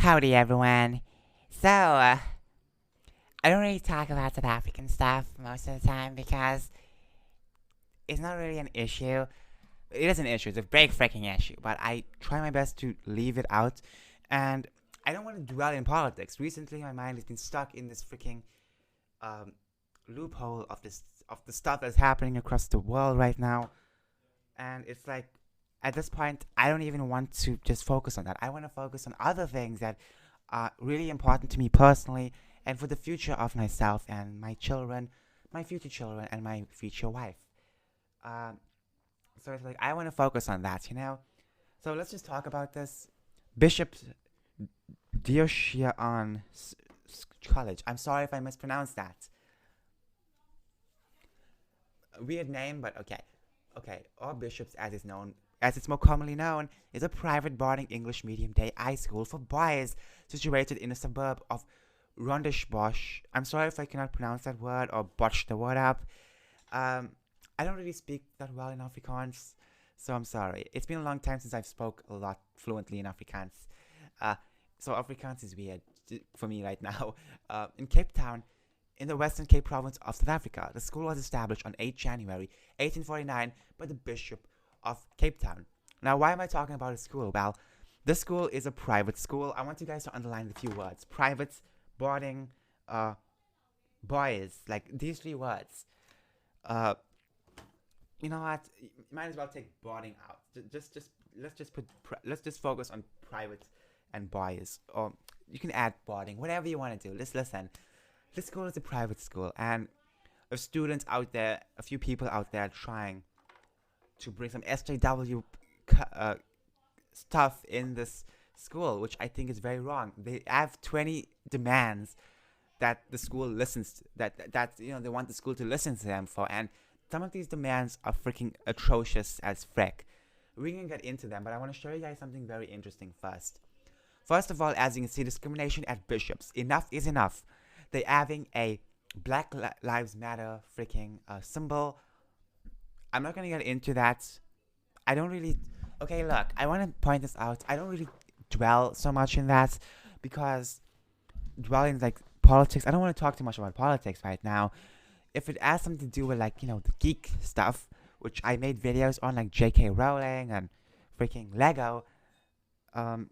Howdy, everyone. I don't really talk about South African stuff most of the time because it's not really an issue. It is an issue. It's a big freaking issue. But I try my best to leave it out. And I don't want to dwell in politics. Recently, my mind has been stuck in this freaking um, loophole of the stuff that's happening across the world right now. And it's like, at this point, I don't even want to just focus on that. I want to focus on other things that are really important to me personally and for the future of myself and my children, my future children, and my future wife. Um, so it's like, I want to focus on that. So let's just talk about this. Bishop Dioshian College. I'm sorry if I mispronounced that. Weird name, but okay. Okay, All Bishops, as it's more commonly known, is a private boarding English medium day high school for boys situated in a suburb of Rondeshbosch. I'm sorry if I cannot pronounce that word or botch the word up. Um, I don't really speak that well in Afrikaans, so I'm sorry. It's been a long time since I've spoke a lot fluently in Afrikaans. Uh, so Afrikaans is weird for me right now. In Cape Town, in the Western Cape province of South Africa, the school was established on 8 January 1849 by the Bishop of Cape Town. Now, why am I talking about a school? Well, this school is a private school. I want you guys to underline the few words: private, boarding, uh, boys. Like these three words. Uh, you know what? You might as well take boarding out. Just let's just focus on private and boys, or you can add boarding, whatever you want to do. Let's listen. This school is a private school, and a students out there, a few people out there trying to bring some SJW stuff in this school, which I think is very wrong. They have 20 demands that the school listens to, that they want the school to listen to them for, and some of these demands are freaking atrocious as frick. We can get into them, but I want to show you guys something very interesting first. First of all, as you can see, discrimination at bishops. Enough is enough. They're having a Black Lives Matter freaking symbol. I'm not gonna get into that. I don't really. Okay, look, I want to point this out. I don't really dwell so much in that because dwelling like politics. I don't want to talk too much about politics right now. If it has something to do with the geek stuff, which I made videos on, like J.K. Rowling and freaking Lego. Um,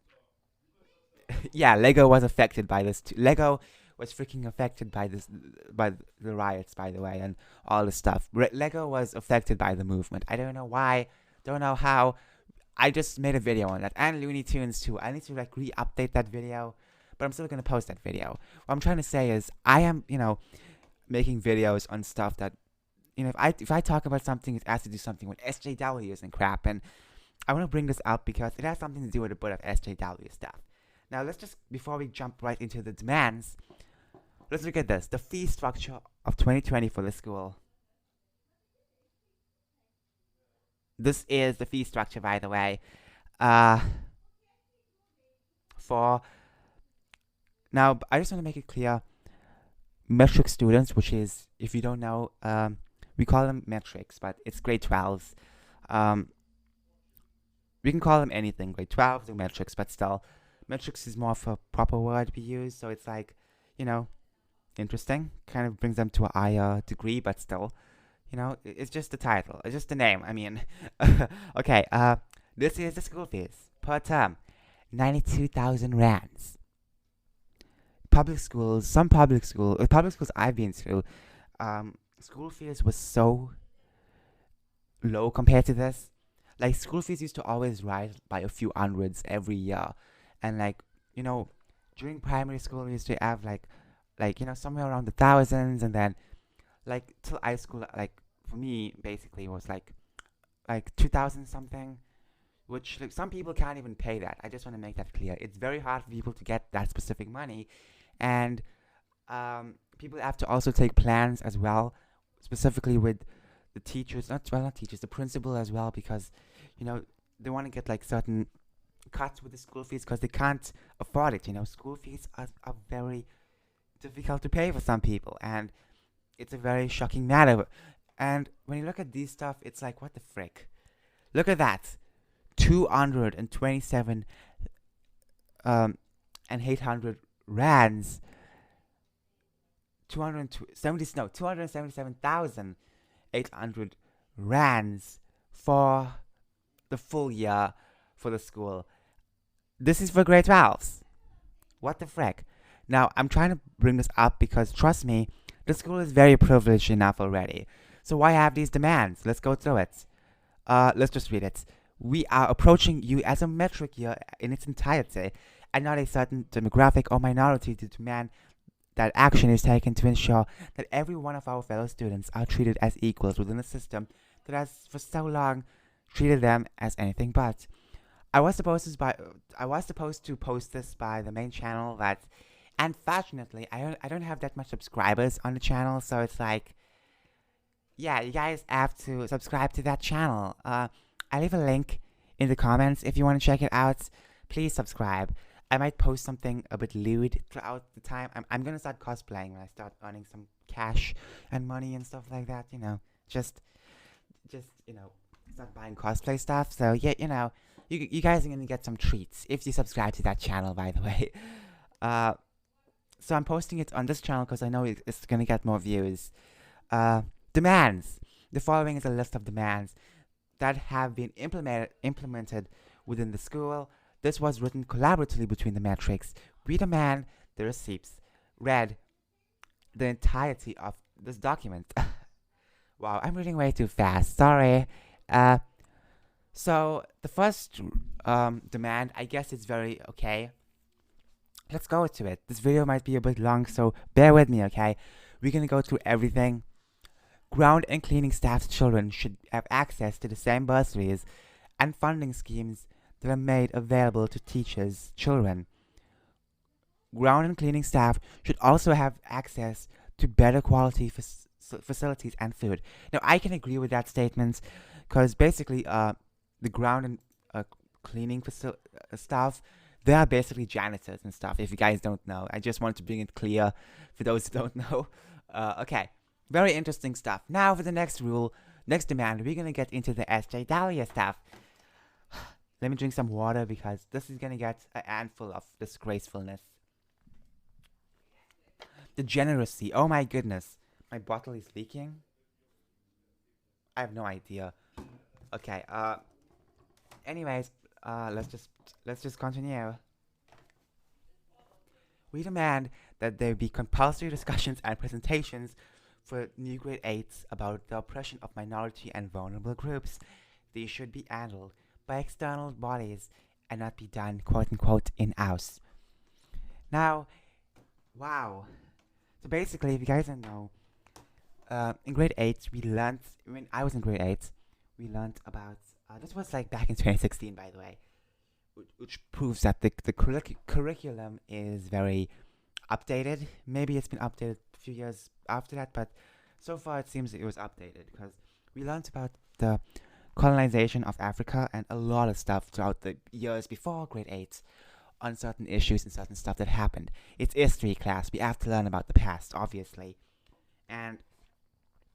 yeah, Lego was affected by this too. Lego was freaking affected by by the riots, by the way, and all this stuff. Lego was affected by the movement. I don't know why, don't know how. I just made a video on that, and Looney Tunes too. I need to re-update that video, but I'm still gonna post that video. What I'm trying to say is, I am, making videos on stuff that, if I talk about something, it has to do something with SJWs and crap, and I want to bring this up because it has something to do with a bit of SJW stuff. Now, let's just, before we jump right into the demands, let's look at this. The fee structure of 2020 for the school. This is the fee structure, by the way. Uh, for now, I just want to make it clear. Metric students, which is, if you don't know, we call them metrics, but it's grade 12s. Um, we can call them anything, grade 12s or metrics, but still, metrics is more of a proper word to be used. So it's like, interesting. Kind of brings them to a higher degree, but still, it's just the title. It's just the name. I mean, okay. This is the school fees per term, 92,000 rands. Public schools I've been to, school fees was so low compared to this. Like school fees used to always rise by a few hundreds every year, and during primary school we used to have somewhere around the thousands, and then till high school, for me basically was like 2,000 something, which some people can't even pay that. I just want to make that clear. It's very hard for people to get that specific money, and people have to also take plans as well, specifically with the teachers, not teachers, the principal as well, because they want to get certain cuts with the school fees because they can't afford it. School fees are very difficult to pay for some people, and it's a very shocking matter. And when you look at these stuff, it's like, what the frick? Look at that, 227 and 800 rands, 277,800 rands for the full year for the school. This is for grade 12s. What the frick? Now, I'm trying to bring this up because, trust me, the school is very privileged enough already. So why have these demands? Let's go through it. Let's just read it. We are approaching you as a metric year in its entirety, and not a certain demographic or minority to demand that action is taken to ensure that every one of our fellow students are treated as equals within a system that has for so long treated them as anything but. I was supposed to post this by the main channel, but unfortunately I don't have that much subscribers on the channel, so it's like, yeah, you guys have to subscribe to that channel. I leave a link in the comments if you want to check it out. Please subscribe. I might post something a bit lewd throughout the time. I'm gonna start cosplaying when I start earning some cash and money and stuff like that. Just start buying cosplay stuff. So yeah, you guys are gonna get some treats if you subscribe to that channel. By the way, so I'm posting it on this channel because I know it's gonna get more views. Demands. The following is a list of demands that have been implemented within the school. This was written collaboratively between the metrics. We demand the receipts. Read the entirety of this document. Wow, I'm reading way too fast. Sorry. So the first demand, I guess it's very okay. Let's go to it. This video might be a bit long, so bear with me, okay? We're gonna go through everything. Ground and cleaning staff's children should have access to the same bursaries and funding schemes that are made available to teachers' children. Ground and cleaning staff should also have access to better quality facilities and food. Now, I can agree with that statement because basically the ground and cleaning staff, they are basically janitors and stuff, if you guys don't know. I just wanted to bring it clear for those who don't know. Okay. Very interesting stuff. Now for the next demand, we're going to get into the SJW stuff. Let me drink some water because this is going to get a handful of disgracefulness. Degeneracy. Oh my goodness. My bottle is leaking. I have no idea. Okay, anyways, let's just continue. We demand that there be compulsory discussions and presentations for new grade 8s about the oppression of minority and vulnerable groups. These should be handled by external bodies and not be done, quote-unquote, in-house. Now, wow. So basically, if you guys don't know, in grade 8, we learned, when I was in grade 8, we learned about, this was like back in 2016, by the way, which proves that the curriculum is very updated. Maybe it's been updated a few years after that, but so far it seems it was updated because we learned about the colonization of Africa and a lot of stuff throughout the years before grade 8 on certain issues and certain stuff that happened. It's history class. We have to learn about the past, obviously. And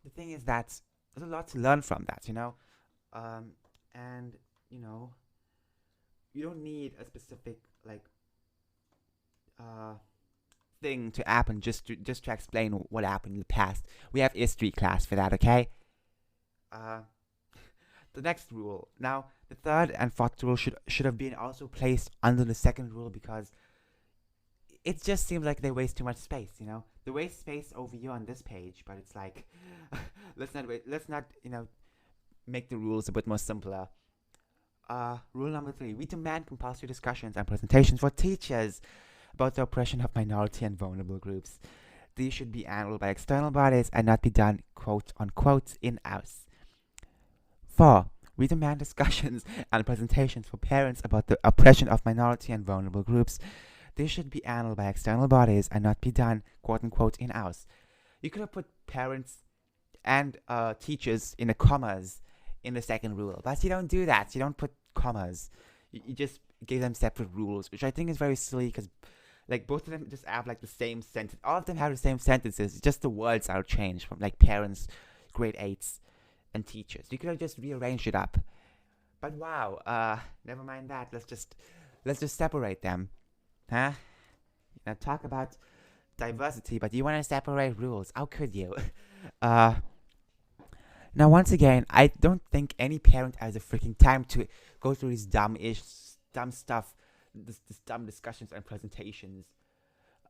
the thing is that there's a lot to learn from that, and, you don't need a specific, thing to happen just to explain what happened in the past. We have history class for that, okay? The next rule. Now, the third and fourth rule should have been also placed under the second rule because it just seems like they waste too much space, They waste space over here on this page, but it's like, let's not, make the rules a bit more simpler. Rule number 3. We demand compulsory discussions and presentations for teachers about the oppression of minority and vulnerable groups. These should be handled by external bodies and not be done, quote-unquote, in-house. 4. We demand discussions and presentations for parents about the oppression of minority and vulnerable groups. These should be handled by external bodies and not be done, quote-unquote, in-house. You could have put parents and teachers in the commas in the second rule, but you don't do that. You don't put commas. You just give them separate rules, which I think is very silly because both of them just have the same sentence. All of them have the same sentences. Just the words are changed from parents, grade 8s, and teachers. You could have just rearranged it up. But wow, never mind that. Let's just separate them, huh? Now talk about diversity, but you want to separate rules. How could you? Uh, Now, once again, I don't think any parent has the freaking time to go through these dumb stuff, this dumb discussions and presentations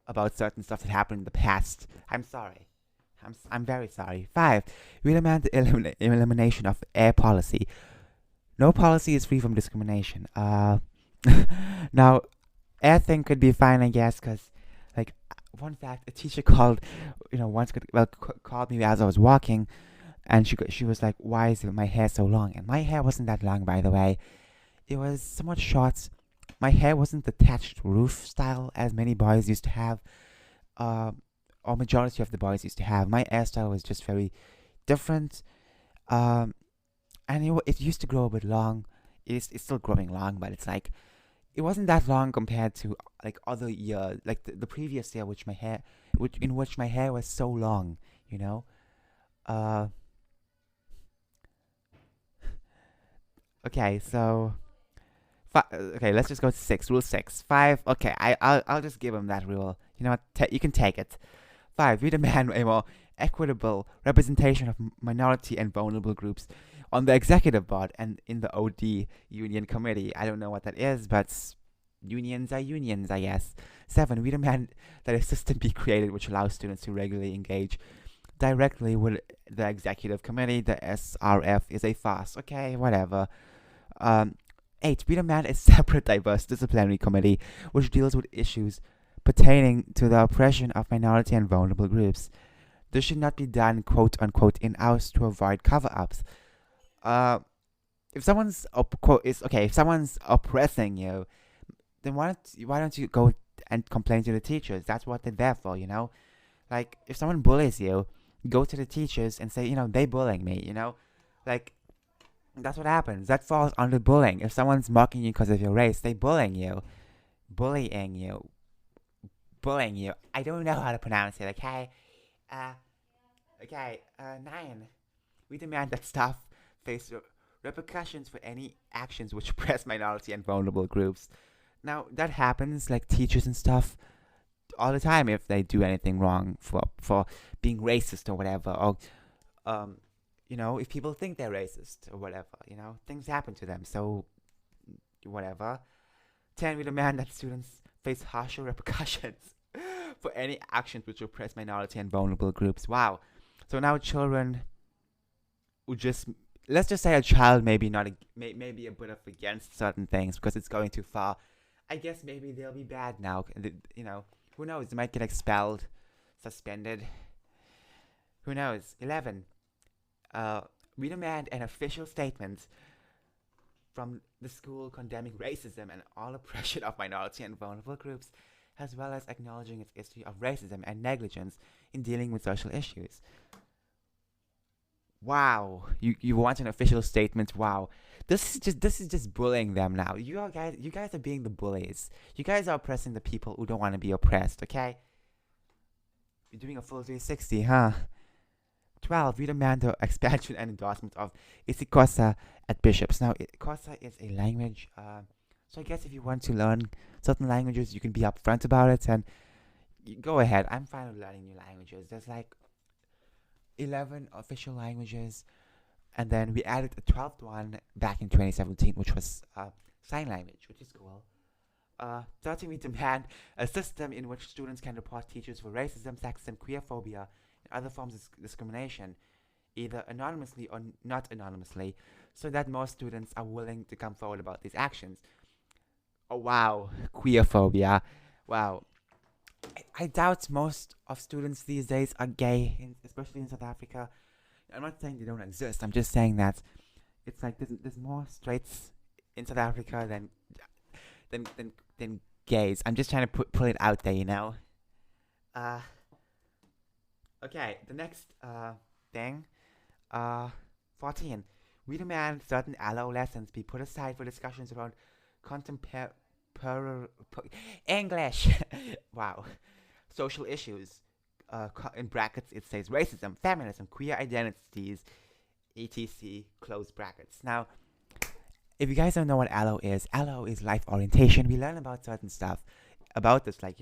about certain stuff that happened in the past. I'm sorry. I'm very sorry. 5. We demand the elimination of air policy. No policy is free from discrimination. Now, air thing could be fine, I guess, because, like, one fact, a teacher called, called me as I was walking, and she was like, "Why is my hair so long?" And my hair wasn't that long, by the way. It was somewhat short. My hair wasn't the thatched roof style as many boys used to have, uh, or majority of the boys used to have. My hairstyle was just very different, um, and it used to grow a bit long. It's still growing long, but it's like it wasn't that long compared to like other years, like the previous year, in which my hair was so long, you know. Uh, Okay, so okay, let's just go to 6. Rule 6. 5. Okay, I'll just give him that rule. You know what? You can take it. 5. We demand a more equitable representation of minority and vulnerable groups on the executive board and in the OD union committee. I don't know what that is, but unions are unions, I guess. 7. We demand that a system be created which allows students to regularly engage directly with the executive committee. The SRF is a farce. Okay, whatever. 8. We demand a separate diverse disciplinary committee which deals with issues pertaining to the oppression of minority and vulnerable groups. This should not be done, quote unquote, in house to avoid cover-ups. If someone's if someone's oppressing you, then why don't you go and complain to the teachers? That's what they're there for, you know. Like if someone bullies you, go to the teachers and say, they bullying me, like that's what happens. That falls under bullying. If someone's mocking you because of your race, they bullying you. Bullying you. Bullying you. I don't know how to pronounce it, okay? 9. We demand that staff face repercussions for any actions which oppress minority and vulnerable groups. Now, that happens, like teachers and stuff, all the time if they do anything wrong for being racist or whatever. Or, if people think they're racist or whatever, things happen to them. So, whatever. 10. We demand that students face harsher repercussions for any actions which oppress minority and vulnerable groups. Wow. So now children who let's just say a child maybe maybe a bit of against certain things because it's going too far. I guess maybe they'll be bad now. Who knows? They might get expelled, suspended. Who knows? 11. We demand an official statement from the school condemning racism and all oppression of minority and vulnerable groups, as well as acknowledging its history of racism and negligence in dealing with social issues. Wow, you want an official statement? Wow, this is just bullying them now. You guys are being the bullies. You guys are oppressing the people who don't want to be oppressed. Okay, you're doing a full 360, huh? 12. We demand the expansion and endorsement of isiXhosa at Bishops. Now, Xhosa is a language. So I guess if you want to learn certain languages, you can be upfront about it and go ahead. I'm fine with learning new languages. There's like 11 official languages, and then we added a 12th one back in 2017, which was sign language, which is cool. 13. We demand a system in which students can report teachers for racism, sexism, queerphobia, and other forms of discrimination, either anonymously or not anonymously, so that more students are willing to come forward about these actions. Oh wow, queerphobia. Wow. I doubt most of students these days are gay, especially in South Africa. I'm not saying they don't exist. I'm just saying that it's like there's more straights in South Africa than gays. I'm just trying to pull it out there. Okay, the next thing. 14. We demand certain allo lessons be put aside for discussions around English. Wow. Social issues. In brackets, it says racism, feminism, queer identities, etc. Close brackets. Now, if you guys don't know what allo is life orientation. We learn about certain stuff about this, like,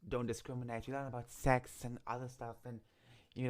don't discriminate. We learn about sex and other stuff, and we